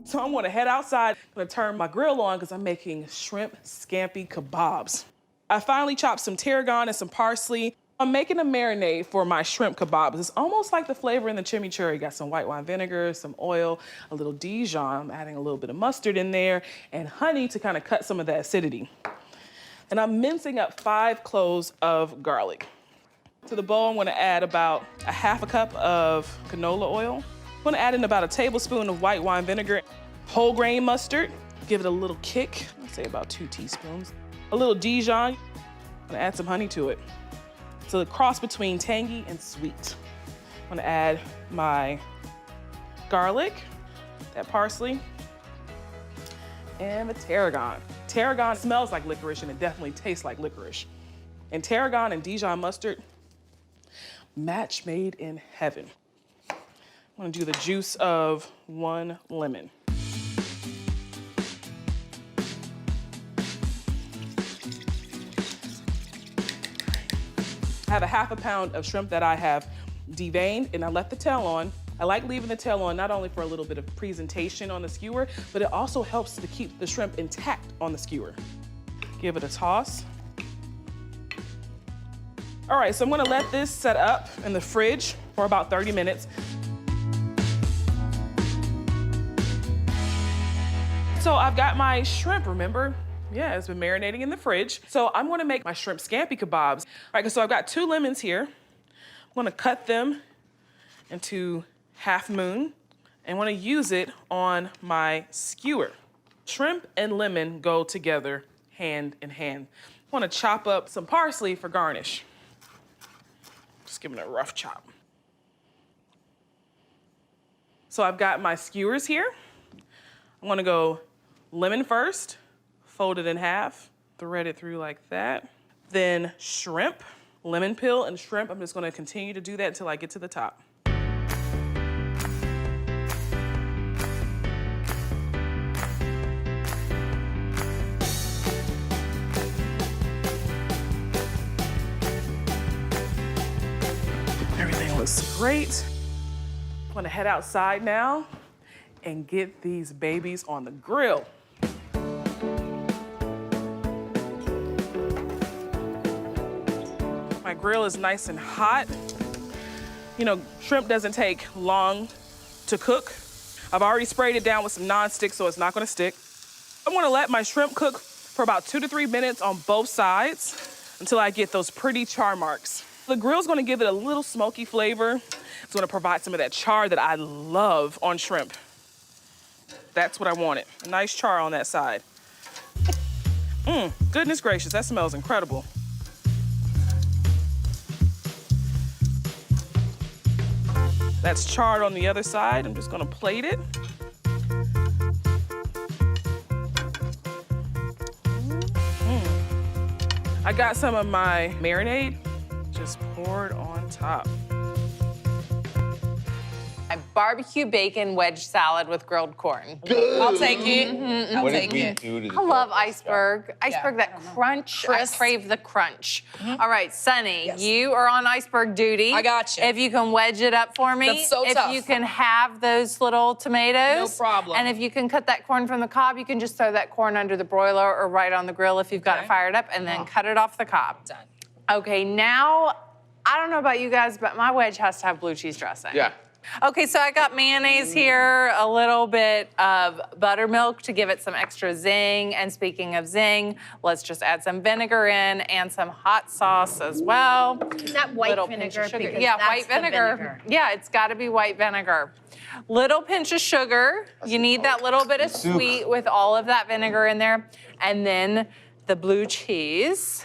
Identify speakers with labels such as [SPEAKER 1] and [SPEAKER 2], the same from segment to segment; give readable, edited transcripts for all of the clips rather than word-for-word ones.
[SPEAKER 1] So I'm gonna head outside. I'm gonna turn my grill on because I'm making shrimp scampi kebabs. I finally chopped some tarragon and some parsley. I'm making a marinade for my shrimp kebabs. It's almost like the flavor in the chimichurri. Got some white wine vinegar, some oil, a little Dijon. I'm adding a little bit of mustard in there and honey to kind of cut some of the acidity. And I'm mincing up 5 cloves of garlic. To the bowl, I'm gonna add about a half a cup of canola oil. I'm gonna add in about a tablespoon of white wine vinegar, whole grain mustard, give it a little kick, I'd say about 2 teaspoons. A little Dijon, I'm gonna add some honey to it. So the cross between tangy and sweet. I'm gonna add my garlic, that parsley, and the tarragon. Tarragon smells like licorice and it definitely tastes like licorice. And tarragon and Dijon mustard, match made in heaven. I'm gonna do the juice of 1 lemon. I have a half a pound of shrimp that I have deveined and I left the tail on. I like leaving the tail on not only for a little bit of presentation on the skewer, but it also helps to keep the shrimp intact on the skewer. Give it a toss. All right, so I'm gonna let this set up in the fridge for about 30 minutes. So I've got my shrimp, remember? Yeah, it's been marinating in the fridge. So I'm gonna make my shrimp scampi kebabs. All right, so I've got 2 lemons here. I'm gonna cut them into half moon and wanna use it on my skewer. Shrimp and lemon go together hand in hand. I wanna chop up some parsley for garnish. Just give it a rough chop. So I've got my skewers here. I'm gonna go lemon first, fold it in half, thread it through like that. Then shrimp, lemon peel and shrimp. I'm just gonna continue to do that until I get to the top. Everything looks great. I'm gonna head outside now and get these babies on the grill. My grill is nice and hot. You know, shrimp doesn't take long to cook. I've already sprayed it down with some nonstick so it's not gonna stick. I'm gonna let my shrimp cook for about 2 to 3 minutes on both sides until I get those pretty char marks. The grill's gonna give it a little smoky flavor. It's gonna provide some of that char that I love on shrimp. That's what I wanted, a nice char on that side. Goodness gracious, that smells incredible. That's charred on the other side. I'm just gonna plate it. I got some of my marinade just poured on top.
[SPEAKER 2] A barbecue bacon wedge salad with grilled corn.
[SPEAKER 3] Good.
[SPEAKER 2] I'll take it. I'll
[SPEAKER 3] What
[SPEAKER 2] take
[SPEAKER 3] did we
[SPEAKER 2] it.
[SPEAKER 3] do to the
[SPEAKER 2] I love
[SPEAKER 3] donuts,
[SPEAKER 2] iceberg. Iceberg, that crunch.
[SPEAKER 4] Crisp.
[SPEAKER 2] I crave the crunch. All right, Sunny, you are on iceberg duty.
[SPEAKER 4] I got you.
[SPEAKER 2] If you can wedge it up for me.
[SPEAKER 4] That's so
[SPEAKER 2] if
[SPEAKER 4] tough.
[SPEAKER 2] you can have those little tomatoes.
[SPEAKER 4] No problem.
[SPEAKER 2] And if you can cut that corn from the cob, you can just throw that corn under the broiler or right on the grill if you've got it fired up, and then cut it off the cob.
[SPEAKER 4] Done.
[SPEAKER 2] Okay, now, I don't know about you guys, but my wedge has to have blue cheese dressing.
[SPEAKER 3] Yeah.
[SPEAKER 2] Okay, so I got mayonnaise here, a little bit of buttermilk to give it some extra zing. And speaking of zing, let's just add some vinegar in and some hot sauce as well.
[SPEAKER 5] Is that white
[SPEAKER 2] Little pinch
[SPEAKER 5] vinegar?
[SPEAKER 2] of sugar.
[SPEAKER 5] Because
[SPEAKER 2] Yeah,
[SPEAKER 5] that's
[SPEAKER 2] white
[SPEAKER 5] the
[SPEAKER 2] vinegar. Yeah, it's got to be white vinegar. Little pinch of sugar. You need that little bit of sweet with all of that vinegar in there. And then the blue cheese.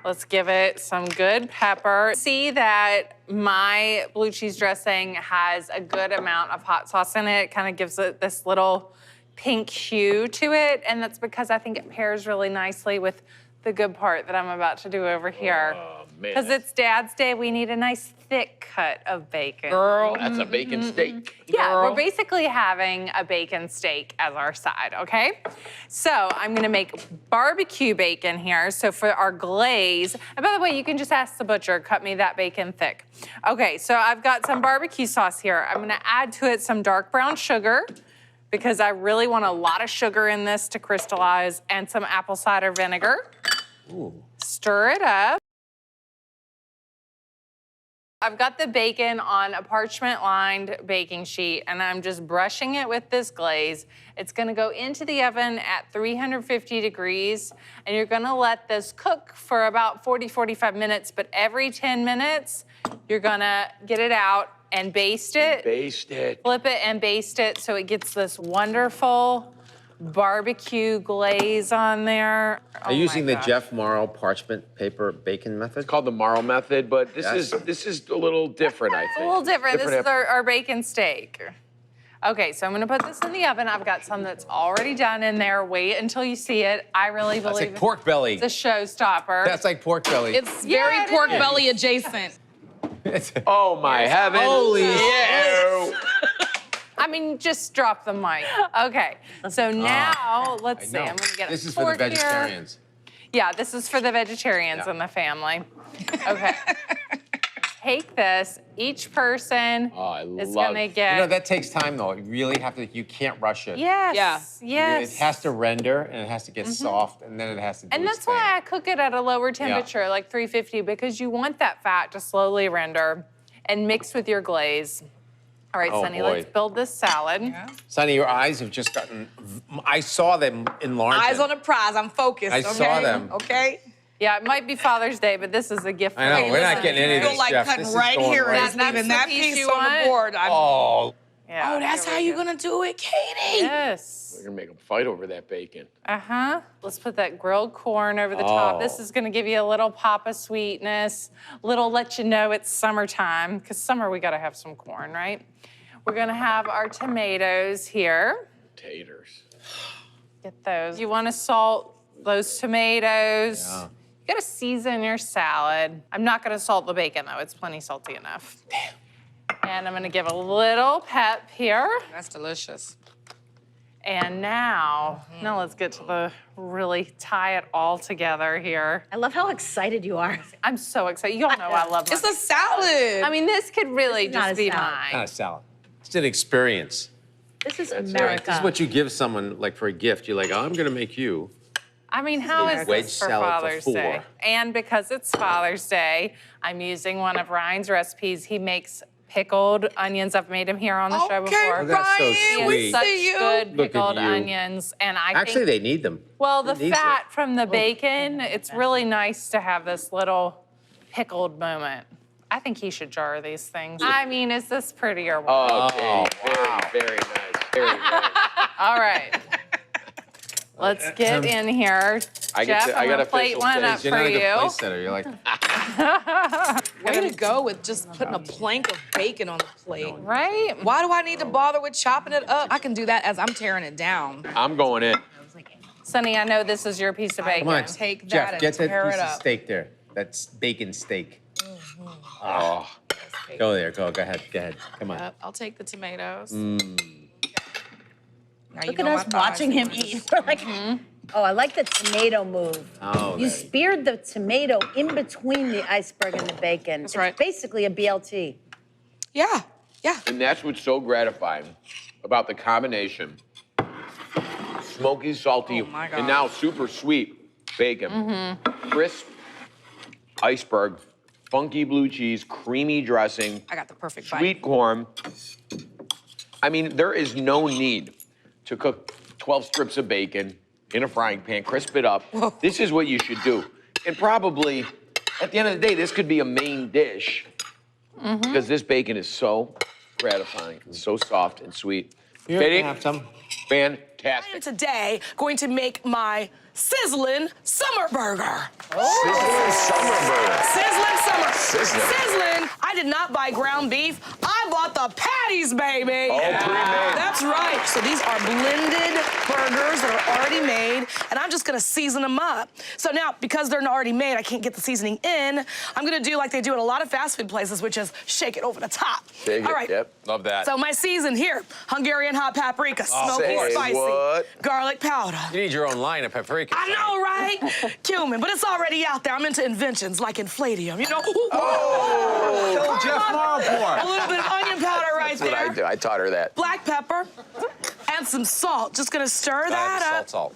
[SPEAKER 2] Let's give it some good pepper. See that my blue cheese dressing has a good amount of hot sauce in it. It kind of gives it this little pink hue to it, and that's because I think it pairs really nicely with the good part that I'm about to do over here. Because it's Dad's Day, we need a nice thick cut of bacon.
[SPEAKER 4] Girl.
[SPEAKER 3] That's a bacon steak.
[SPEAKER 2] Yeah,
[SPEAKER 4] Girl.
[SPEAKER 2] we're basically having a bacon steak as our side, okay? So I'm gonna make barbecue bacon here. So for our glaze, and by the way, you can just ask the butcher, cut me that bacon thick. Okay, so I've got some barbecue sauce here. I'm gonna add to it some dark brown sugar, because I really want a lot of sugar in this to crystallize and some apple cider vinegar.
[SPEAKER 3] Ooh.
[SPEAKER 2] Stir it up. I've got the bacon on a parchment-lined baking sheet, and I'm just brushing it with this glaze. It's gonna go into the oven at 350 degrees, and you're gonna let this cook for about 45 minutes, but every 10 minutes, you're gonna get it out and baste it.
[SPEAKER 4] Baste it.
[SPEAKER 2] Flip it and baste it so it gets this wonderful barbecue glaze on there.
[SPEAKER 3] Are you using the Jeff Morrow parchment paper bacon method?
[SPEAKER 4] It's called the Morrow method, but this is a little different, I think.
[SPEAKER 2] It's a little different. This is our bacon steak. Okay, so I'm gonna put this in the oven. I've got some that's already done in there. Wait until you see it. I really believe
[SPEAKER 3] That's like pork belly.
[SPEAKER 2] it's a showstopper.
[SPEAKER 3] That's like pork belly.
[SPEAKER 1] It's very pork belly adjacent.
[SPEAKER 4] Oh my heavens.
[SPEAKER 3] Holy
[SPEAKER 4] yeah.
[SPEAKER 2] I mean, just drop the mic. Okay, so now let's see. I'm gonna get
[SPEAKER 3] This
[SPEAKER 2] a
[SPEAKER 3] is for the
[SPEAKER 2] fork here.
[SPEAKER 3] vegetarians.
[SPEAKER 2] Yeah, this is for the vegetarians in the family. Okay. Take this. Each person is gonna get.
[SPEAKER 3] You know, that takes time though. You really have to, you can't rush it.
[SPEAKER 2] Yes.
[SPEAKER 1] Yeah.
[SPEAKER 2] Yes.
[SPEAKER 3] It has to render and it has to get soft and then it has to do
[SPEAKER 2] And
[SPEAKER 3] its
[SPEAKER 2] that's why I
[SPEAKER 3] thing.
[SPEAKER 2] cook it at a lower temperature, like 350, because you want that fat to slowly render and mix with your glaze. All right,
[SPEAKER 3] Oh,
[SPEAKER 2] Sonny,
[SPEAKER 3] boy.
[SPEAKER 2] let's build this salad.
[SPEAKER 3] Sonny, your eyes have just gotten, I saw them enlarging.
[SPEAKER 5] Eyes on the prize. I'm focused.
[SPEAKER 3] I saw them.
[SPEAKER 5] Okay.
[SPEAKER 2] Yeah, it might be Father's Day, but this is a gift for
[SPEAKER 3] I know,
[SPEAKER 2] you.
[SPEAKER 3] we're not getting any of
[SPEAKER 5] I
[SPEAKER 3] this,
[SPEAKER 5] feel like
[SPEAKER 3] Jeff.
[SPEAKER 5] cutting
[SPEAKER 3] This is
[SPEAKER 5] right
[SPEAKER 3] going
[SPEAKER 5] here
[SPEAKER 3] right.
[SPEAKER 5] and just
[SPEAKER 2] That's
[SPEAKER 5] leaving
[SPEAKER 2] the
[SPEAKER 5] that
[SPEAKER 2] piece
[SPEAKER 5] piece
[SPEAKER 2] you
[SPEAKER 5] on
[SPEAKER 2] want?
[SPEAKER 5] the board.
[SPEAKER 3] Oh,
[SPEAKER 2] Yeah,
[SPEAKER 5] Oh, that's
[SPEAKER 2] here
[SPEAKER 5] how
[SPEAKER 2] we
[SPEAKER 5] you're
[SPEAKER 2] go.
[SPEAKER 5] gonna do it, Katie.
[SPEAKER 2] Yes.
[SPEAKER 4] We're gonna make them fight over that bacon.
[SPEAKER 2] Uh-huh. Let's put that grilled corn over the top. This
[SPEAKER 3] Oh.
[SPEAKER 2] is gonna give you a little pop of sweetness, little let you know it's summertime, because summer we gotta have some corn, right? We're gonna have our tomatoes here.
[SPEAKER 4] Taters.
[SPEAKER 2] Get those. You wanna salt those tomatoes.
[SPEAKER 3] Yeah.
[SPEAKER 2] You gotta season your salad. I'm not gonna salt the bacon though, it's plenty salty enough. And I'm gonna give a little pep here.
[SPEAKER 5] That's delicious.
[SPEAKER 2] And now let's get to the really tie it all together here.
[SPEAKER 6] I love how excited you are.
[SPEAKER 2] I'm so excited. You all know I love
[SPEAKER 5] It's
[SPEAKER 2] my-
[SPEAKER 5] a salad.
[SPEAKER 2] I mean, this could really
[SPEAKER 6] This is not
[SPEAKER 2] just
[SPEAKER 6] a
[SPEAKER 2] be
[SPEAKER 6] salad.
[SPEAKER 2] mine.
[SPEAKER 3] not a salad. It's an experience.
[SPEAKER 6] This is
[SPEAKER 4] That's
[SPEAKER 6] America.
[SPEAKER 3] This is what you give someone like for a gift. You're like, oh, I'm gonna make you.
[SPEAKER 2] I mean, how is
[SPEAKER 3] Wedge
[SPEAKER 2] this for
[SPEAKER 3] salad for
[SPEAKER 2] Father's
[SPEAKER 3] 4.
[SPEAKER 2] Day? And because it's Father's Day, I'm using one of Ryan's recipes. He makes pickled onions. I've made him here on the show
[SPEAKER 5] Okay,
[SPEAKER 2] before.
[SPEAKER 3] Oh, that's so
[SPEAKER 5] Ryan,
[SPEAKER 2] He
[SPEAKER 5] we
[SPEAKER 3] sweet.
[SPEAKER 2] has such
[SPEAKER 5] see you.
[SPEAKER 2] good
[SPEAKER 3] Look at
[SPEAKER 2] pickled
[SPEAKER 3] you.
[SPEAKER 2] onions, and I
[SPEAKER 3] Actually,
[SPEAKER 2] think,
[SPEAKER 3] they need them.
[SPEAKER 2] well, the
[SPEAKER 3] It needs
[SPEAKER 2] fat
[SPEAKER 3] it.
[SPEAKER 2] from the bacon, it's really nice to have this little pickled moment. I think he should jar these things. I mean, is this pretty or what?
[SPEAKER 4] Okay, very nice. Very nice.
[SPEAKER 2] All right. Let's get in here.
[SPEAKER 4] I get
[SPEAKER 2] Jeff,
[SPEAKER 4] to- I
[SPEAKER 2] I'm
[SPEAKER 4] got
[SPEAKER 2] gonna plate
[SPEAKER 4] official
[SPEAKER 2] one up
[SPEAKER 4] taste.
[SPEAKER 3] You're
[SPEAKER 2] for
[SPEAKER 3] not a good
[SPEAKER 2] you.
[SPEAKER 3] place setter. You're like,
[SPEAKER 5] Way to go with just putting a plank of bacon on the plate.
[SPEAKER 2] Right?
[SPEAKER 5] Why do I need to bother with chopping it up? I can do that as I'm tearing it down.
[SPEAKER 4] I'm going in.
[SPEAKER 2] Sonny, I know this is your piece of bacon.
[SPEAKER 3] come on,
[SPEAKER 5] Take that
[SPEAKER 3] Jeff,
[SPEAKER 5] and
[SPEAKER 3] get that
[SPEAKER 5] tear
[SPEAKER 3] piece
[SPEAKER 5] it
[SPEAKER 3] of
[SPEAKER 5] up.
[SPEAKER 3] steak there. That's bacon steak.
[SPEAKER 4] Oh,
[SPEAKER 3] Go there, go ahead, come on.
[SPEAKER 5] Yep, I'll take the tomatoes. Now, you
[SPEAKER 6] Look at
[SPEAKER 5] know
[SPEAKER 6] us
[SPEAKER 5] my thighs
[SPEAKER 6] watching
[SPEAKER 5] are
[SPEAKER 6] him
[SPEAKER 5] gorgeous.
[SPEAKER 6] eat. We're like, oh, I like the tomato move.
[SPEAKER 3] Oh,
[SPEAKER 6] You
[SPEAKER 3] there.
[SPEAKER 6] speared the tomato in between the iceberg and the bacon.
[SPEAKER 5] That's right.
[SPEAKER 6] It's basically a BLT.
[SPEAKER 5] Yeah, yeah.
[SPEAKER 4] and that's what's so gratifying about the combination. Smoky, salty,
[SPEAKER 5] Oh, my God.
[SPEAKER 4] and now super sweet bacon. Crisp iceberg, funky blue cheese, creamy dressing,
[SPEAKER 5] I got the perfect bite.
[SPEAKER 4] sweet corn. I mean, there is no need to cook 12 strips of bacon in a frying pan, crisp it up.
[SPEAKER 5] Whoa.
[SPEAKER 4] This is what you should do. And probably, at the end of the day, this could be a main dish because this bacon is so gratifying. It's so soft and sweet.
[SPEAKER 3] Here,
[SPEAKER 4] Katie,
[SPEAKER 3] have some.
[SPEAKER 5] I am
[SPEAKER 4] fantastic.
[SPEAKER 5] today going to make my sizzling summer burger.
[SPEAKER 7] Sizzling summer burger.
[SPEAKER 5] Sizzling summer.
[SPEAKER 7] Sizzling.
[SPEAKER 5] Sizzling. I did not buy ground beef. I bought the patties, baby.
[SPEAKER 7] All pre-made.
[SPEAKER 5] That's right. So these are blended burgers that are already made, and I'm just gonna season them up. So now, because they're already made, I can't get the seasoning in. I'm gonna do like they do at a lot of fast food places, which is shake it over the top.
[SPEAKER 7] Shake
[SPEAKER 5] All
[SPEAKER 7] it,
[SPEAKER 5] right.
[SPEAKER 7] yep. Love that.
[SPEAKER 5] So my season here, Hungarian hot paprika, smoky,
[SPEAKER 7] say
[SPEAKER 5] spicy,
[SPEAKER 7] what?
[SPEAKER 5] garlic powder.
[SPEAKER 3] You need your own line of paprika.
[SPEAKER 5] I know, right? Cumin, but it's already out there. I'm into inventions like infladium, you know?
[SPEAKER 3] Jeff Marlport.
[SPEAKER 5] A little bit of onion powder right
[SPEAKER 7] That's what
[SPEAKER 5] there.
[SPEAKER 7] I do. I taught her that.
[SPEAKER 5] Black pepper, and add some salt. Just gonna stir that up.
[SPEAKER 3] Salt.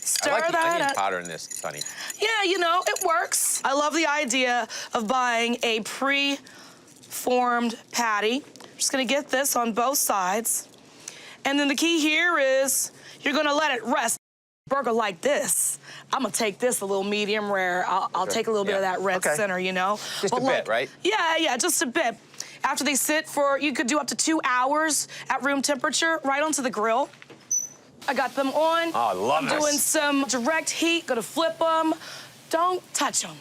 [SPEAKER 5] Stir
[SPEAKER 3] I like the
[SPEAKER 5] that
[SPEAKER 3] onion
[SPEAKER 5] up.
[SPEAKER 3] powder in this, Sonny.
[SPEAKER 5] Yeah, you know, it works. I love the idea of buying a pre-formed patty. Just gonna get this on both sides. And then the key here is you're gonna let it rest. Burger like this, I'm gonna take this a little medium rare. I'll take a little bit of that red center, you know?
[SPEAKER 3] Just a bit, right?
[SPEAKER 5] Yeah, just a bit. After they sit for, you could do up to 2 hours at room temperature, right onto the grill. I got them on.
[SPEAKER 3] Oh, I love this.
[SPEAKER 5] I'm doing some direct heat, gonna flip them. Don't touch them.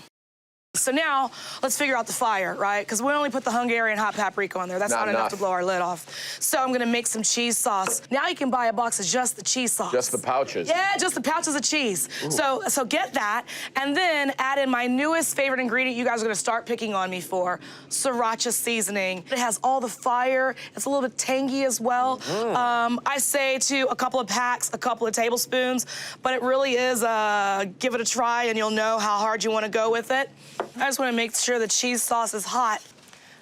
[SPEAKER 5] So now, let's figure out the fire, right? Because we only put the Hungarian hot paprika on there. That's not enough to blow our lid off. So I'm gonna make some cheese sauce. Now you can buy a box of just the cheese sauce.
[SPEAKER 7] Just the pouches.
[SPEAKER 5] Yeah, just the pouches of cheese. So get that, and then add in my newest favorite ingredient you guys are gonna start picking on me for, sriracha seasoning. It has all the fire. It's a little bit tangy as well. I say to a couple of packs, a couple of tablespoons, but it really is, give it a try and you'll know how hard you wanna go with it. I just want to make sure the cheese sauce is hot.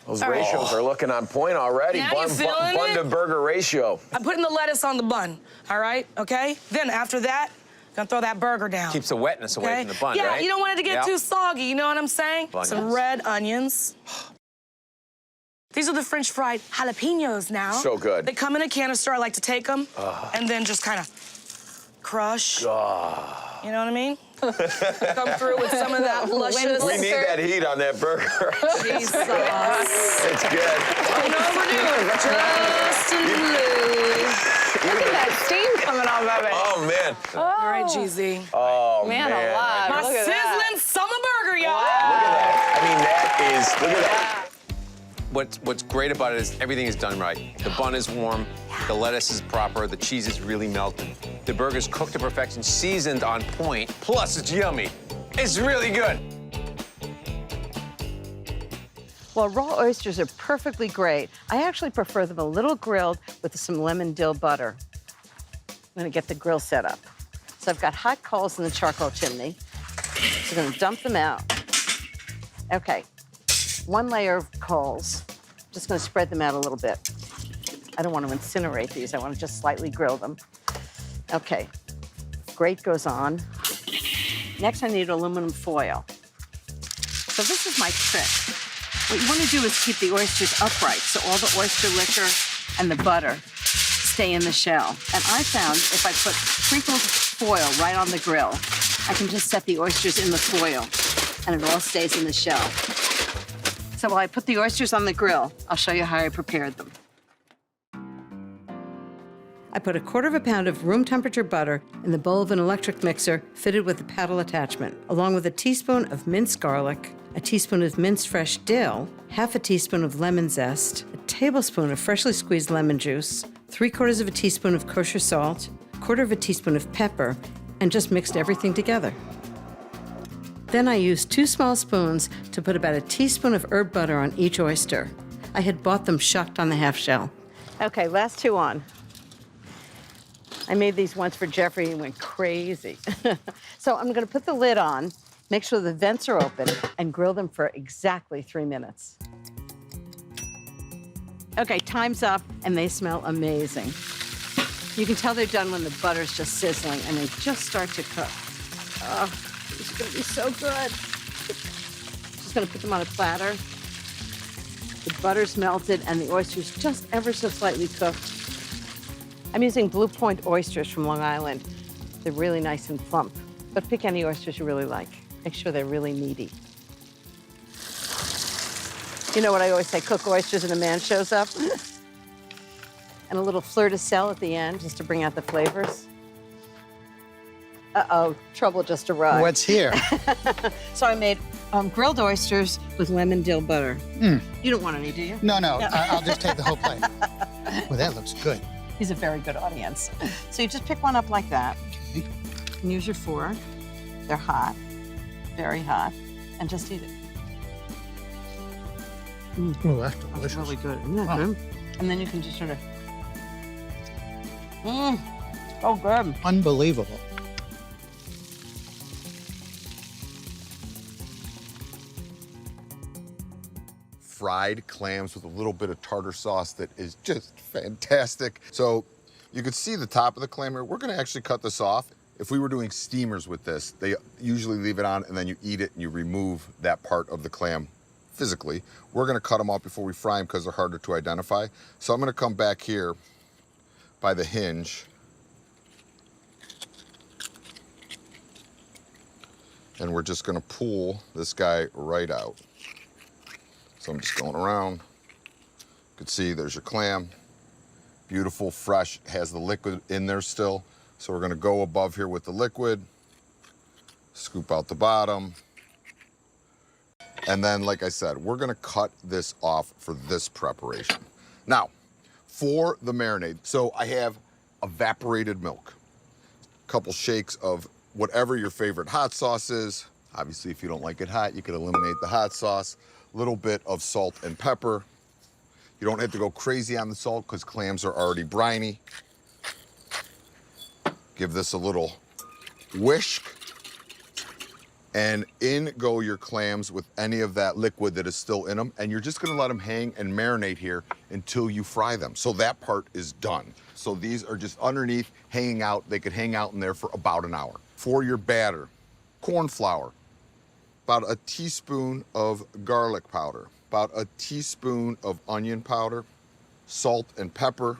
[SPEAKER 7] Those ratios are looking on point already.
[SPEAKER 5] Now you feeling
[SPEAKER 7] Bun
[SPEAKER 5] it?
[SPEAKER 7] to burger ratio.
[SPEAKER 5] I'm putting the lettuce on the bun, all right, okay? Then after that, gonna throw that burger down.
[SPEAKER 3] Keeps the wetness away from the bun,
[SPEAKER 5] yeah,
[SPEAKER 3] right?
[SPEAKER 5] you don't want it to get too soggy, you know what I'm saying?
[SPEAKER 3] Onions.
[SPEAKER 5] Some red onions. These are the French fried jalapenos now.
[SPEAKER 7] So good.
[SPEAKER 5] They come in a canister. I like to take them and then just kind of crush. You know what I mean? Come through with some of that luscious
[SPEAKER 7] We need that heat on that burger.
[SPEAKER 5] cheese sauce.
[SPEAKER 7] It's good.
[SPEAKER 5] You know what we're doing? Just in blue.
[SPEAKER 2] Look at that steam coming off of it.
[SPEAKER 7] Oh, man.
[SPEAKER 5] All right, GZ.
[SPEAKER 7] Oh,
[SPEAKER 2] Man
[SPEAKER 7] man.
[SPEAKER 2] alive.
[SPEAKER 5] My
[SPEAKER 2] Look at that.
[SPEAKER 5] sizzling summer burger, y'all.
[SPEAKER 7] Look at that. I mean, that is, look at that.
[SPEAKER 3] What's great about it is everything is done right. The bun is warm, the lettuce is proper, the cheese is really melted. The burger's cooked to perfection, seasoned on point, plus it's yummy. It's really good.
[SPEAKER 6] Well, raw oysters are perfectly great. I actually prefer them a little grilled with some lemon dill butter. I'm gonna get the grill set up. So I've got hot coals in the charcoal chimney. So I'm gonna dump them out. Okay, 1 layer of coals. Just gonna spread them out a little bit. I don't want to incinerate these. I want to just slightly grill them. Okay, grate goes on. Next, I need aluminum foil. So this is my trick. What you want to do is keep the oysters upright so all the oyster liquor and the butter stay in the shell. And I found if I put sprinkled foil right on the grill, I can just set the oysters in the foil and it all stays in the shell. So while I put the oysters on the grill, I'll show you how I prepared them. I put 1/4 pound of room temperature butter in the bowl of an electric mixer fitted with a paddle attachment, along with a teaspoon of minced garlic, a teaspoon of minced fresh dill, 1/2 teaspoon of lemon zest, a tablespoon of freshly squeezed lemon juice, 3/4 teaspoon of kosher salt, 1/4 teaspoon of pepper, and just mixed everything together. Then I used 2 small spoons to put about a teaspoon of herb butter on each oyster. I had bought them shucked on the half shell. Okay, last 2 on. I made these once for Jeffrey and went crazy. So I'm gonna put the lid on, make sure the vents are open, and grill them for exactly 3 minutes. Okay, time's up, and they smell amazing. You can tell they're done when the butter's just sizzling and they just start to cook. Oh, it's gonna be so good. Just gonna put them on a platter. The butter's melted and the oyster's just ever so slightly cooked. I'm using Blue Point oysters from Long Island. They're really nice and plump, but pick any oysters you really like. Make sure they're really meaty. You know what I always say, cook oysters and a man shows up. And a little fleur de sel at the end, just to bring out the flavors. Uh-oh, trouble just arrived.
[SPEAKER 8] What's here?
[SPEAKER 6] So I made grilled oysters with lemon dill butter. You don't want any, do you?
[SPEAKER 8] No, I'll just take the whole plate. Well, that looks good.
[SPEAKER 6] He's a very good audience. So you just pick one up like that.
[SPEAKER 8] Okay.
[SPEAKER 6] And use your fork. They're hot, very hot, and just eat it.
[SPEAKER 8] Oh, that's delicious.
[SPEAKER 6] That's really good, isn't that good? And then you can just sort of, so good.
[SPEAKER 8] Unbelievable.
[SPEAKER 9] Fried clams with a little bit of tartar sauce that is just fantastic. So You could see the top of the clam here. We're gonna actually cut this off. If we were doing steamers with this, they usually leave it on and then you eat it and you remove that part of the clam physically. We're gonna cut them off before we fry them because they're harder to identify. So I'm gonna come back here by the hinge. And we're just gonna pull this guy right out. So I'm just going around. You can see there's your clam. Beautiful, fresh, has the liquid in there still. So we're gonna go above here with the liquid, scoop out the bottom. And then, like I said, we're gonna cut this off for this preparation. Now, for the marinade, so I have evaporated milk, a couple shakes of whatever your favorite hot sauce is. Obviously, if you don't like it hot, you can eliminate the hot sauce. A little bit of salt and pepper. You don't have to go crazy on the salt because clams are already briny. Give this a little whisk. And in go your clams with any of that liquid that is still in them. And you're just gonna let them hang and marinate here until you fry them. So that part is done. So these are just underneath, hanging out. They could hang out in there for about an hour. For your batter, corn flour, about a teaspoon of garlic powder, about a teaspoon of onion powder, salt and pepper.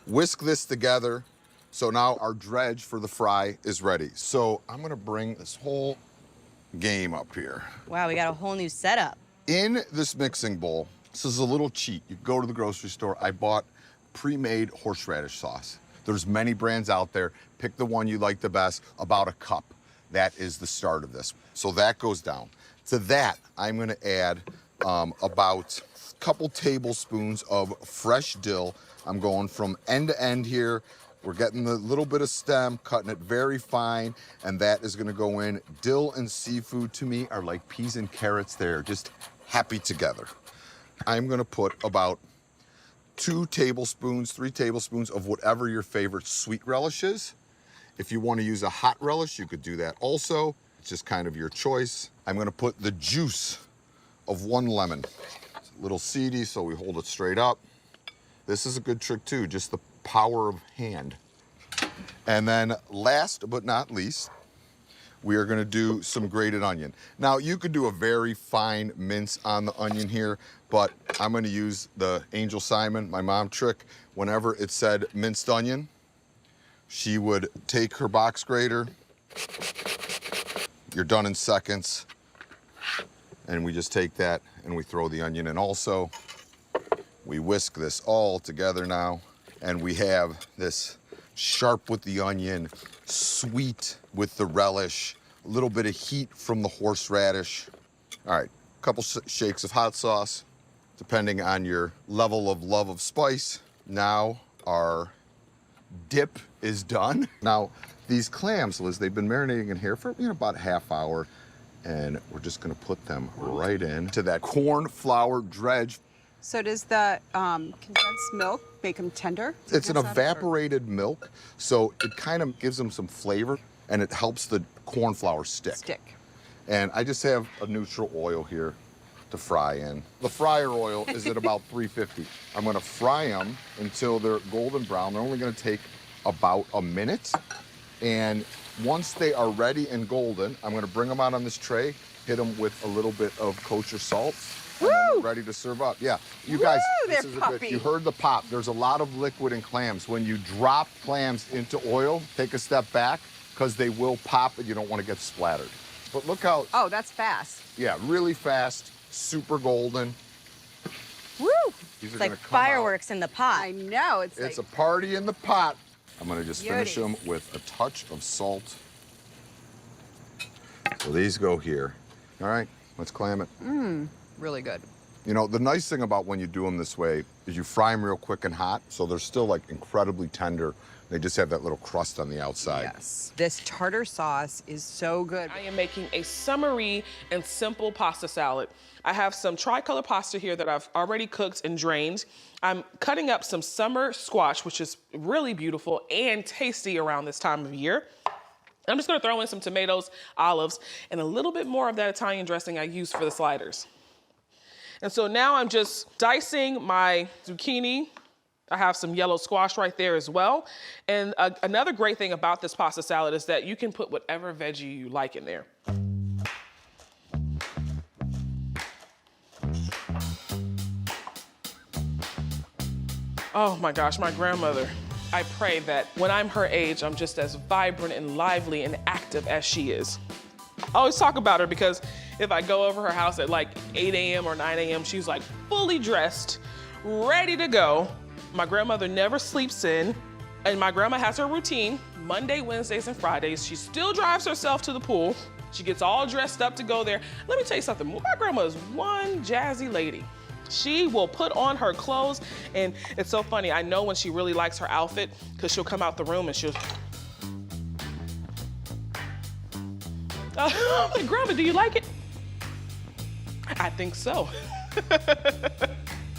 [SPEAKER 9] Whisk this together. So now our dredge for the fry is ready. So I'm gonna bring this whole game up here.
[SPEAKER 10] Wow, we got a whole new setup.
[SPEAKER 9] In this mixing bowl, this is a little cheat. You go to the grocery store, I bought pre-made horseradish sauce. There's many brands out there. Pick the one you like the best, about a cup. That is the start of this. So that goes down. To that, I'm gonna add about a couple tablespoons of fresh dill. I'm going from end to end here. We're getting the little bit of stem, cutting it very fine, and that is gonna go in. Dill and seafood to me are like peas and carrots. They're just happy together. I'm gonna put about 2 tablespoons, 3 tablespoons of whatever your favorite sweet relish is. If you wanna use a hot relish, you could do that also. It's just kind of your choice. I'm gonna put the juice of 1 lemon. It's a little seedy, so we hold it straight up. This is a good trick too, just the power of hand. And then last but not least, we are gonna do some grated onion. Now you could do a very fine mince on the onion here, but I'm gonna use the Angel Symon, my mom trick. Whenever it said minced onion, she would take her box grater. You're done in seconds. And we just take that and we throw the onion in also. We whisk this all together now. And we have this sharp with the onion, sweet with the relish, a little bit of heat from the horseradish. All right, a couple shakes of hot sauce, depending on your level of love of spice. Now our dip is done. Now, these clams, Liz, they've been marinating in here for about a half hour, and we're just gonna put them right into that corn flour dredge.
[SPEAKER 11] So does the condensed milk make them tender?
[SPEAKER 9] It's an evaporated milk, so it kind of gives them some flavor, and it helps the corn flour stick. And I just have a neutral oil here to fry in. The fryer oil is at about 350. I'm gonna fry them until they're golden brown. They're only gonna take about a minute. And once they are ready and golden, I'm gonna bring them out on this tray, hit them with a little bit of kosher salt. And then they're ready to serve up. Yeah, you guys, this is a good, you heard the pop. There's a lot of liquid in clams. When you drop clams into oil, take a step back, because they will pop and you don't want to get splattered. But look how.
[SPEAKER 11] Oh, that's fast.
[SPEAKER 9] Yeah, really fast, super golden.
[SPEAKER 10] Woo! It's like fireworks in the pot.
[SPEAKER 11] I know,
[SPEAKER 9] It's like a party in the pot. I'm gonna just finish them with a touch of salt. So these go here. All right, let's clam it.
[SPEAKER 11] Really good.
[SPEAKER 9] You know, the nice thing about when you do them this way is you fry them real quick and hot, so they're still like incredibly tender. They just have that little crust on the outside.
[SPEAKER 11] Yes. This tartar sauce is so good.
[SPEAKER 1] I am making a summery and simple pasta salad. I have some tricolor pasta here that I've already cooked and drained. I'm cutting up some summer squash, which is really beautiful and tasty around this time of year. I'm just gonna throw in some tomatoes, olives, and a little bit more of that Italian dressing I used for the sliders. And so now I'm just dicing my zucchini I have some yellow squash right there as well. And another great thing about this pasta salad is that you can put whatever veggie you like in there. Oh my gosh, my grandmother. I pray that when I'm her age, I'm just as vibrant and lively and active as she is. I always talk about her because if I go over her house at like 8 a.m. or 9 a.m., she's like fully dressed, ready to go. My grandmother never sleeps in, and my grandma has her routine, Monday, Wednesdays, and Fridays. She still drives herself to the pool. She gets all dressed up to go there. Let me tell you something, my grandma is one jazzy lady. She will put on her clothes, and it's so funny. I know when she really likes her outfit because she'll come out the room and she'll, I'm like, Grandma, do you like it? I think so.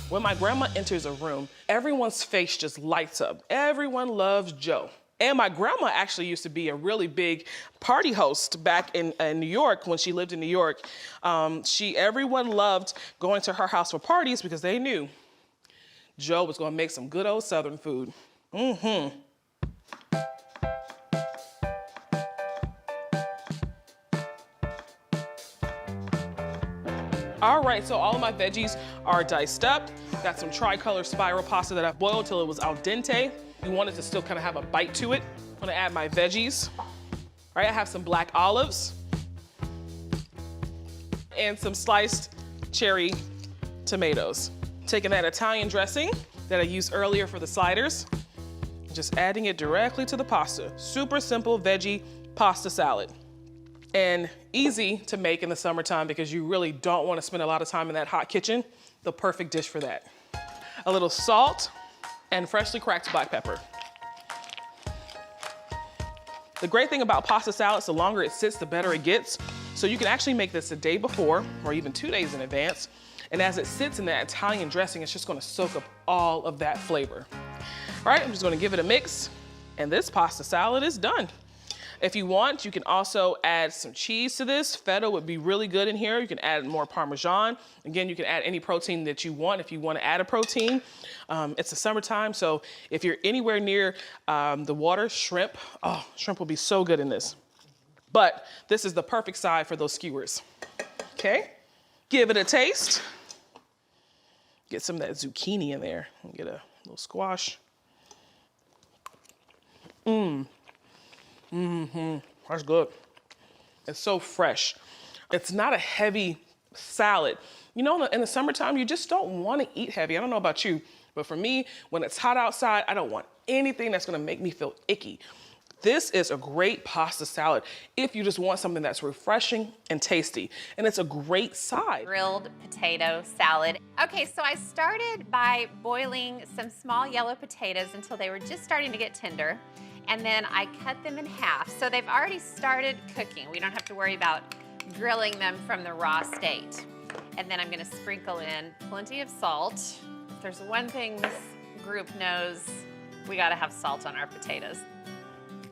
[SPEAKER 1] When my grandma enters a room, everyone's face just lights up. Everyone loves Joe. And my grandma actually used to be a really big party host back in New York when she lived in New York. Everyone loved going to her house for parties because they knew Joe was gonna make some good old Southern food. All right, so all of my veggies are diced up. Got some tricolor spiral pasta that I've boiled till it was al dente. We want it to still kind of have a bite to it. I'm gonna add my veggies. All right, I have some black olives and some sliced cherry tomatoes. Taking that Italian dressing that I used earlier for the sliders, just adding it directly to the pasta. Super simple veggie pasta salad. And easy to make in the summertime because you really don't want to spend a lot of time in that hot kitchen. The perfect dish for that. A little salt and freshly cracked black pepper. The great thing about pasta salads, the longer it sits, the better it gets. So you can actually make this a day before or even 2 days in advance. And as it sits in that Italian dressing, it's just gonna soak up all of that flavor. All right, I'm just gonna give it a mix, and this pasta salad is done. If you want, you can also add some cheese to this. Feta would be really good in here. You can add more Parmesan. Again, you can add any protein that you want if you want to add a protein. It's the summertime, so if you're anywhere near the water, shrimp will be so good in this. But this is the perfect side for those skewers. Okay, give it a taste. Get some of that zucchini in there. Get a little squash. That's good. It's so fresh. It's not a heavy salad. You know, in the summertime, you just don't want to eat heavy. I don't know about you, but for me, when it's hot outside, I don't want anything that's gonna make me feel icky. This is a great pasta salad if you just want something that's refreshing and tasty. And it's a great side.
[SPEAKER 12] Grilled potato salad. Okay, so I started by boiling some small yellow potatoes until they were just starting to get tender. And then I cut them in half. So they've already started cooking. We don't have to worry about grilling them from the raw state. And then I'm gonna sprinkle in plenty of salt. If there's one thing this group knows, we gotta have salt on our potatoes.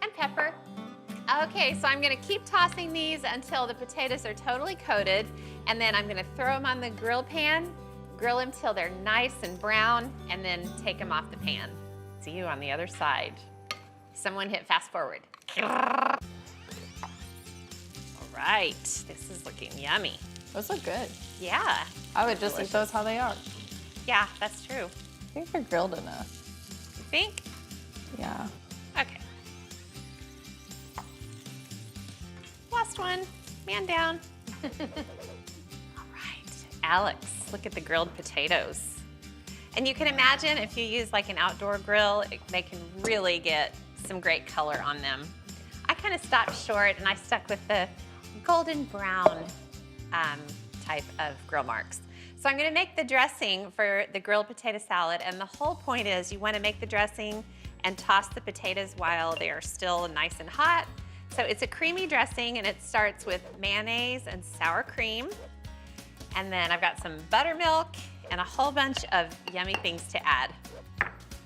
[SPEAKER 12] And pepper. Okay, so I'm gonna keep tossing these until the potatoes are totally coated, and then I'm gonna throw them on the grill pan, grill them till they're nice and brown, and then take them off the pan. See you on the other side. Someone hit fast forward. All right, this is looking yummy.
[SPEAKER 2] Those look good.
[SPEAKER 12] Yeah.
[SPEAKER 2] I would just eat those how they are.
[SPEAKER 12] Yeah, that's true.
[SPEAKER 2] I think they're grilled enough.
[SPEAKER 12] You think?
[SPEAKER 2] Yeah.
[SPEAKER 12] Okay. Last one, man down. All right, Alex, look at the grilled potatoes. And you can imagine if you use like an outdoor grill, they can really get some great color on them. I kind of stopped short and I stuck with the golden brown type of grill marks. So I'm gonna make the dressing for the grilled potato salad, and the whole point is you wanna make the dressing and toss the potatoes while they are still nice and hot. So it's a creamy dressing, and it starts with mayonnaise and sour cream. And then I've got some buttermilk and a whole bunch of yummy things to add.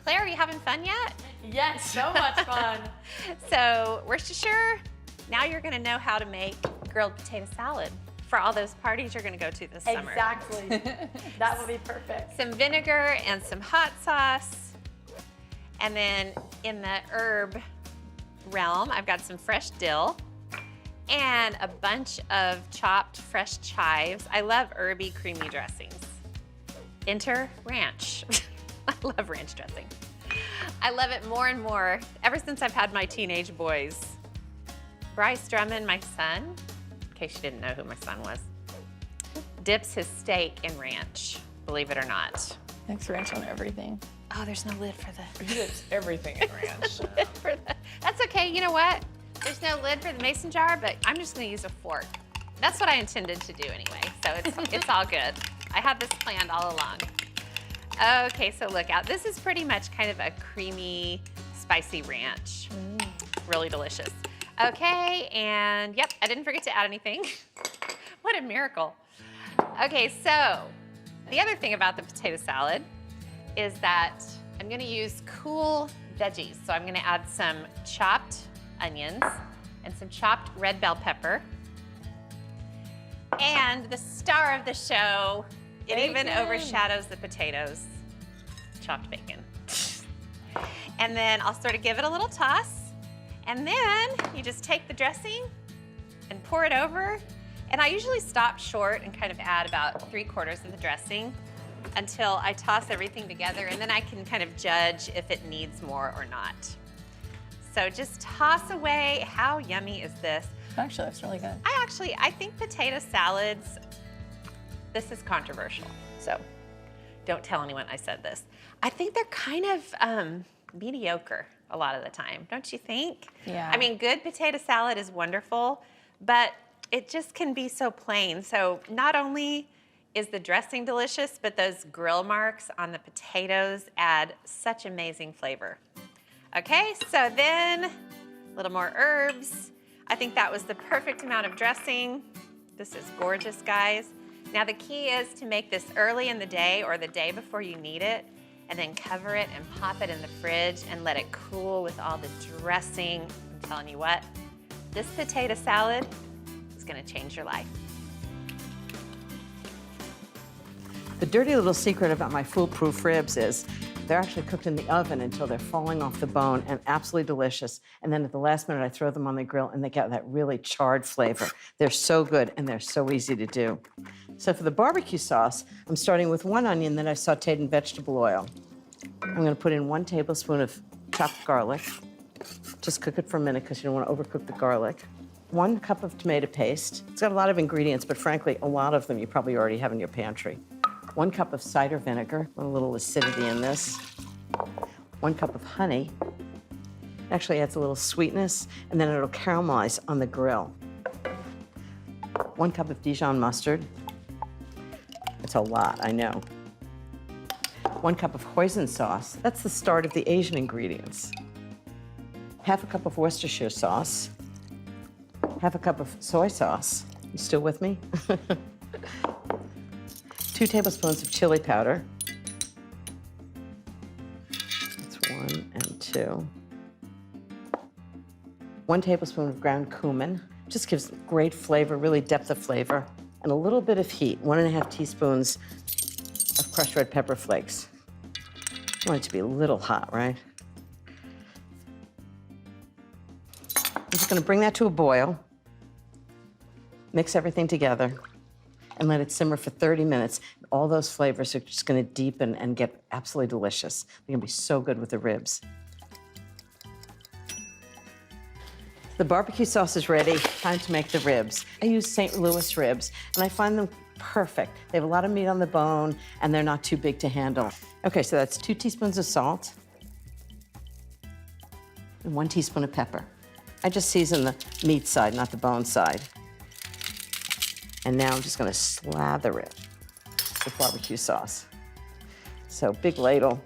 [SPEAKER 12] Claire, are you having fun yet?
[SPEAKER 2] Yes, so much fun.
[SPEAKER 12] So Worcestershire, now you're gonna know how to make grilled potato salad for all those parties you're gonna go to this summer.
[SPEAKER 2] Exactly. That would be perfect.
[SPEAKER 12] Some vinegar and some hot sauce, And then in the herb realm, I've got some fresh dill and a bunch of chopped fresh chives. I love herby, creamy dressings. Enter ranch. I love ranch dressing. I love it more and more ever since I've had my teenage boys. Bryce Drummond, my son, in case you didn't know who my son was, dips his steak in ranch, believe it or not.
[SPEAKER 1] Thanks ranch on everything.
[SPEAKER 12] Oh, there's no lid for the...
[SPEAKER 1] He dips everything in ranch.
[SPEAKER 12] That's okay, you know what? There's no lid for the mason jar, but I'm just gonna use a fork. That's what I intended to do anyway, so it's all good. I had this planned all along. Okay, so look out. This is pretty much kind of a creamy, spicy ranch. Really delicious. Okay, and yep, I didn't forget to add anything. What a miracle. Okay, so the other thing about the potato salad is that I'm gonna use cool veggies. So I'm gonna add some chopped onions and some chopped red bell pepper. And the star of the show, it even overshadows the potatoes, chopped bacon. And then I'll sort of give it a little toss. And then you just take the dressing and pour it over. And I usually stop short and kind of add about 3/4 of the dressing until I toss everything together, and then I can kind of judge if it needs more or not. So just toss away. How yummy is this?
[SPEAKER 1] Actually, that's really good.
[SPEAKER 12] I think potato salads, this is controversial, so don't tell anyone I said this. I think they're kind of mediocre a lot of the time, don't you think?
[SPEAKER 1] Yeah.
[SPEAKER 12] I mean, good potato salad is wonderful, but it just can be so plain. So not only is the dressing delicious, but those grill marks on the potatoes add such amazing flavor. Okay, so then a little more herbs. I think that was the perfect amount of dressing. This is gorgeous, guys. Now the key is to make this early in the day or the day before you need it, and then cover it and pop it in the fridge and let it cool with all the dressing. I'm telling you what, this potato salad is gonna change your life.
[SPEAKER 6] The dirty little secret about my foolproof ribs is they're actually cooked in the oven until they're falling off the bone and absolutely delicious. And then at the last minute, I throw them on the grill and they get that really charred flavor. They're so good and they're so easy to do. So for the barbecue sauce, I'm starting with 1 onion that I sauteed in vegetable oil. I'm gonna put in 1 tablespoon of chopped garlic. Just cook it for a minute because you don't want to overcook the garlic. 1 cup of tomato paste. It's got a lot of ingredients, but frankly, a lot of them you probably already have in your pantry. 1 cup of cider vinegar, a little acidity in this. 1 cup of honey. It actually adds a little sweetness, and then it'll caramelize on the grill. 1 cup of Dijon mustard. It's a lot, I know. 1 cup of hoisin sauce. That's the start of the Asian ingredients. 1/2 cup of Worcestershire sauce. 1/2 cup of soy sauce. You still with me? 2 tablespoons of chili powder. That's 1 and 2. 1 tablespoon of ground cumin. Just gives great flavor, really depth of flavor. And a little bit of heat, 1½ teaspoons of crushed red pepper flakes. You want it to be a little hot, right? I'm just gonna bring that to a boil, mix everything together, and let it simmer for 30 minutes. All those flavors are just gonna deepen and get absolutely delicious. They're gonna be so good with the ribs. The barbecue sauce is ready. Time to make the ribs. I use St. Louis ribs, and I find them perfect. They have a lot of meat on the bone, and they're not too big to handle. Okay, so that's 2 teaspoons of salt and 1 teaspoon of pepper. I just season the meat side, not the bone side. And now I'm just gonna slather it with barbecue sauce. So big ladle.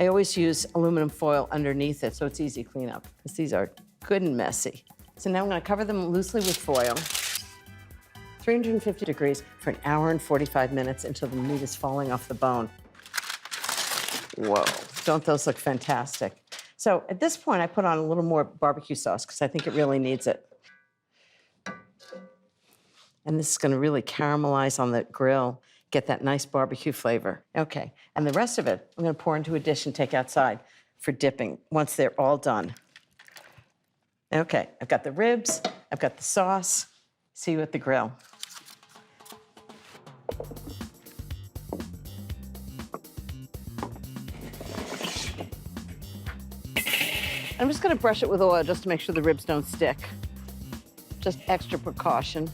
[SPEAKER 6] I always use aluminum foil underneath it so it's easy cleanup, because these are good and messy. So now I'm gonna cover them loosely with foil. 350 degrees for 1 hour and 45 minutes until the meat is falling off the bone. Whoa, don't those look fantastic? So at this point, I put on a little more barbecue sauce because I think it really needs it. And this is gonna really caramelize on the grill, get that nice barbecue flavor. Okay, and the rest of it, I'm gonna pour into a dish and take outside. for dipping once they're all done. Okay, I've got the ribs, I've got the sauce. See you at the grill. I'm just gonna brush it with oil just to make sure the ribs don't stick. Just extra precaution.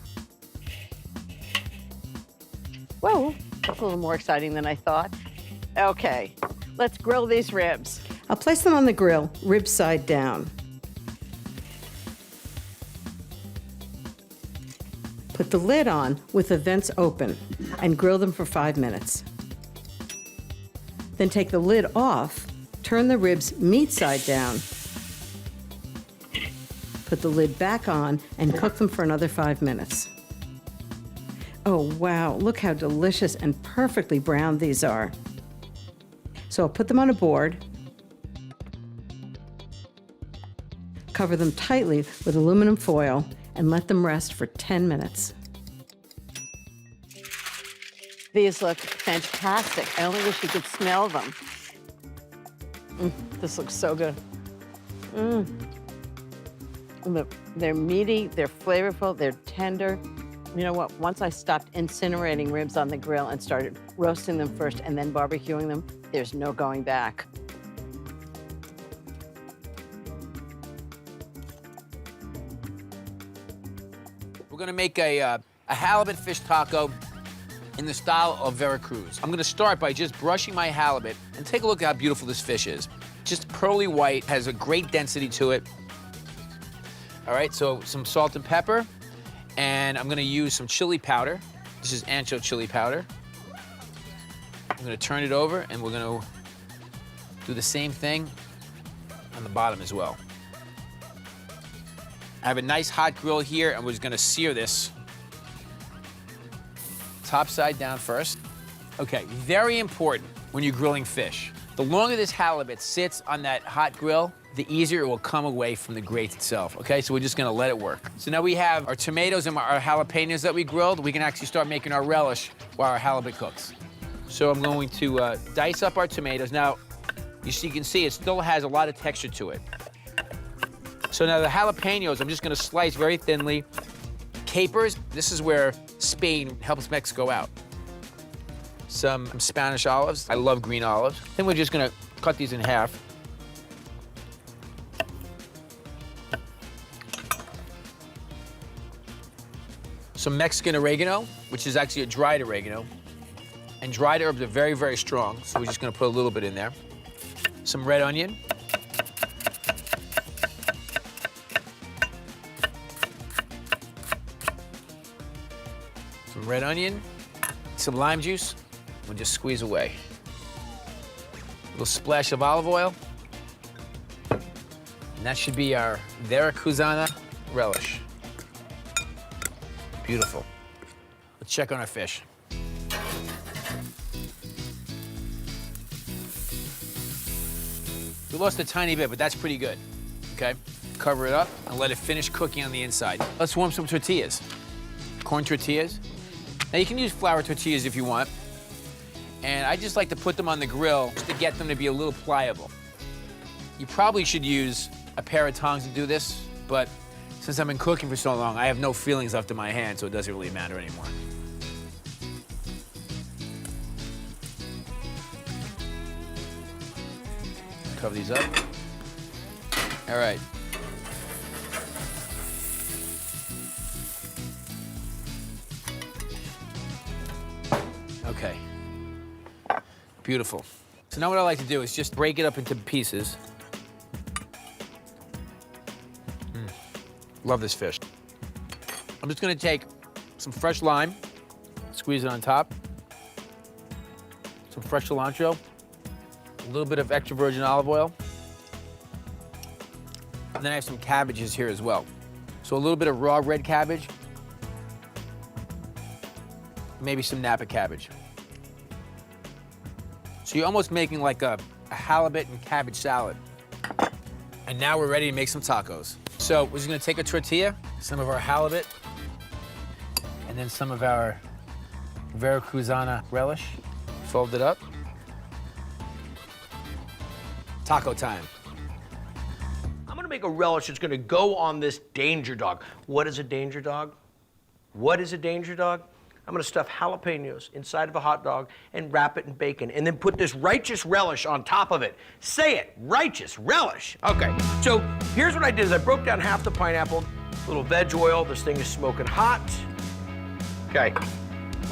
[SPEAKER 6] Whoa, that's a little more exciting than I thought. Okay, let's grill these ribs. I'll place them on the grill, rib side down. Put the lid on with the vents open and grill them for 5 minutes. Then take the lid off, turn the ribs meat side down, put the lid back on, and cook them for another 5 minutes. Oh, wow, look how delicious and perfectly browned these are. So I'll put them on a board, cover them tightly with aluminum foil, and let them rest for 10 minutes. These look fantastic. I only wish you could smell them. This looks so good. Look, they're meaty, they're flavorful, they're tender. You know what? Once I stopped incinerating ribs on the grill and started roasting them first and then barbecuing them, there's no going back.
[SPEAKER 13] We're gonna make a halibut fish taco in the style of Veracruz. I'm gonna start by just brushing my halibut and take a look at how beautiful this fish is. Just pearly white, has a great density to it. All right, so some salt and pepper, and I'm gonna use some chili powder. This is ancho chili powder. I'm gonna turn it over, and we're gonna do the same thing on the bottom as well. I have a nice hot grill here, and we're just gonna sear this top side down first. Okay, very important when you're grilling fish. The longer this halibut sits on that hot grill, the easier it will come away from the grate itself, okay? So we're just gonna let it work. So now we have our tomatoes and our jalapenos that we grilled. We can actually start making our relish while our halibut cooks. So I'm going to dice up our tomatoes. Now, you can see it still has a lot of texture to it. So now the jalapenos, I'm just gonna slice very thinly. Capers, this is where Spain helps Mexico out. Some Spanish olives. I love green olives. Then we're just gonna cut these in half. Some Mexican oregano, which is actually a dried oregano. And dried herbs are very, very strong, so we're just gonna put a little bit in there. Some red onion. Some red onion, some lime juice. We'll just squeeze away. A little splash of olive oil. And that should be our Veracruzana relish. Beautiful. Let's check on our fish. We lost a tiny bit, but that's pretty good, okay? Cover it up and let it finish cooking on the inside. Let's warm some tortillas. Corn tortillas. Now you can use flour tortillas if you want. And I just like to put them on the grill just to get them to be a little pliable. You probably should use a pair of tongs to do this, but since I've been cooking for so long, I have no feelings left in my hand, so it doesn't really matter anymore. Cover these up. All right. Okay. Beautiful. So now what I like to do is just break it up into pieces. Love this fish. I'm just gonna take some fresh lime, squeeze it on top, some fresh cilantro, a little bit of extra virgin olive oil, and then I have some cabbages here as well. So a little bit of raw red cabbage, maybe some Napa cabbage. So you're almost making like a halibut and cabbage salad. And now we're ready to make some tacos. So we're just gonna take a tortilla, some of our halibut, and then some of our Veracruzana relish, fold it up. Taco time.
[SPEAKER 14] I'm gonna make a relish that's gonna go on this danger dog. What is a danger dog? What is a danger dog? I'm gonna stuff jalapenos inside of a hot dog and wrap it in bacon and then put this righteous relish on top of it. Say it, righteous relish. Okay, so here's what I did is I broke down half the pineapple, a little veg oil. This thing is smoking hot. Okay,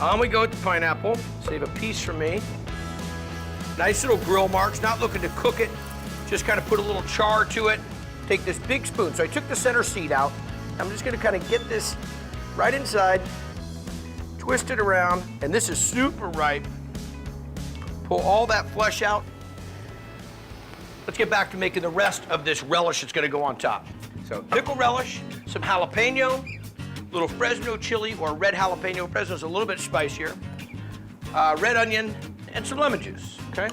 [SPEAKER 14] on we go with the pineapple. Save a piece for me. Nice little grill marks, not looking to cook it. Just kind of put a little char to it. Take this big spoon. So I took the center seed out. I'm just gonna kind of get this right inside, twist it around, and this is super ripe. Pull all that flesh out. Let's get back to making the rest of this relish that's gonna go on top. So pickle relish, some jalapeno, little Fresno chili or red jalapeno. Fresno's a little bit spicier. Red onion, and some lemon juice, okay?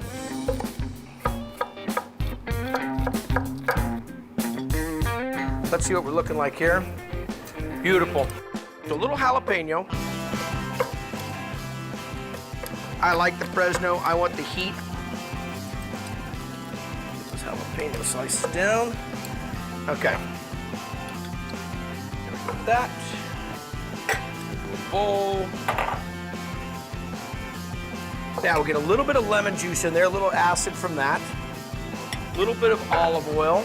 [SPEAKER 14] Let's see what we're looking like here. Beautiful. So a little jalapeno. I like the Fresno. I want the heat. Get this jalapeno sliced down. Okay. Put that. Into a bowl. Now we'll get a little bit of lemon juice in there, a little acid from that. A little bit of olive oil.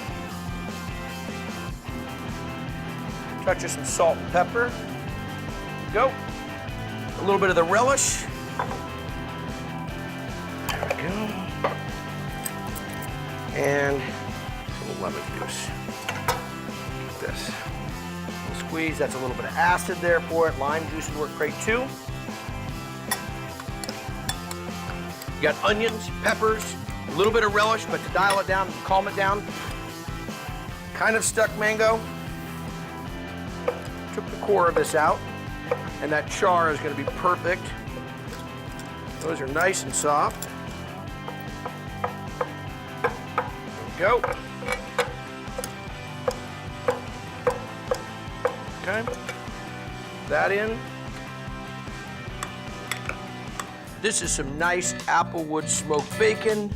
[SPEAKER 14] Touch of some salt and pepper. Go. A little bit of the relish. There we go. And a little lemon juice. Like this. A little squeeze. That's a little bit of acid there for it. Lime juice would work great too. You got onions, peppers, a little bit of relish, but to dial it down and calm it down. Kind of stuck mango. Took the core of this out, and that char is going to be perfect. Those are nice and soft. There we go. Okay. That in. This is some nice applewood smoked bacon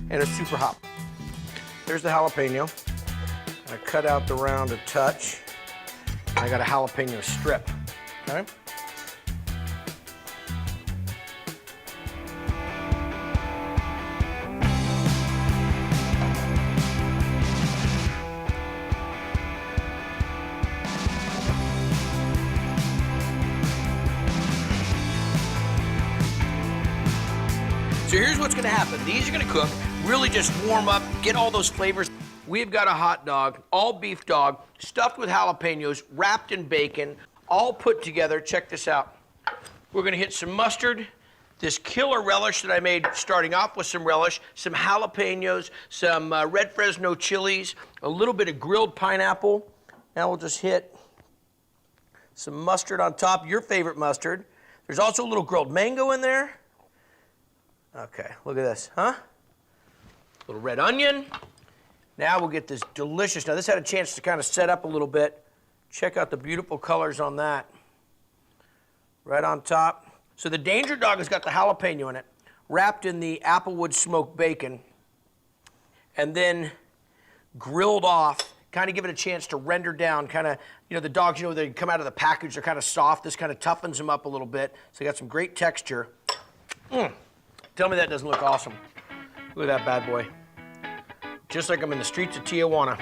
[SPEAKER 14] and a super hot. There's the jalapeno. I cut out the round a touch. I got a jalapeno strip, okay? So here's what's gonna happen. These are gonna cook, really just warm up, get all those flavors. We've got a hot dog, all beef dog, stuffed with jalapenos, wrapped in bacon, all put together. Check this out. We're gonna hit some mustard, this killer relish that I made starting off with some relish, some jalapenos, some red Fresno chilies, a little bit of grilled pineapple. Now we'll just hit some mustard on top, your favorite mustard. There's also a little grilled mango in there. Okay, look at this, huh? A little red onion. Now we'll get this delicious, now this had a chance to kind of set up a little bit. Check out the beautiful colors on that. Right on top. So the Danger Dog has got the jalapeno in it, wrapped in the applewood smoked bacon, and then grilled off, kind of give it a chance to render down, kind of, you know, the dogs, you know, they come out of the package, they're kind of soft. This kind of toughens them up a little bit. So they got some great texture. Tell me that doesn't look awesome. Look at that bad boy. Just like I'm in the streets of Tijuana.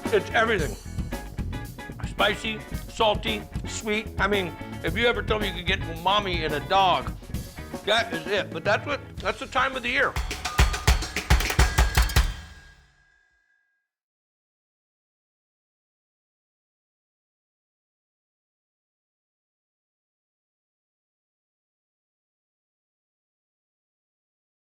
[SPEAKER 14] It's everything. Spicy, salty, sweet. I mean, if you ever told me you could get umami in a dog, that is it. But that's the time of the year.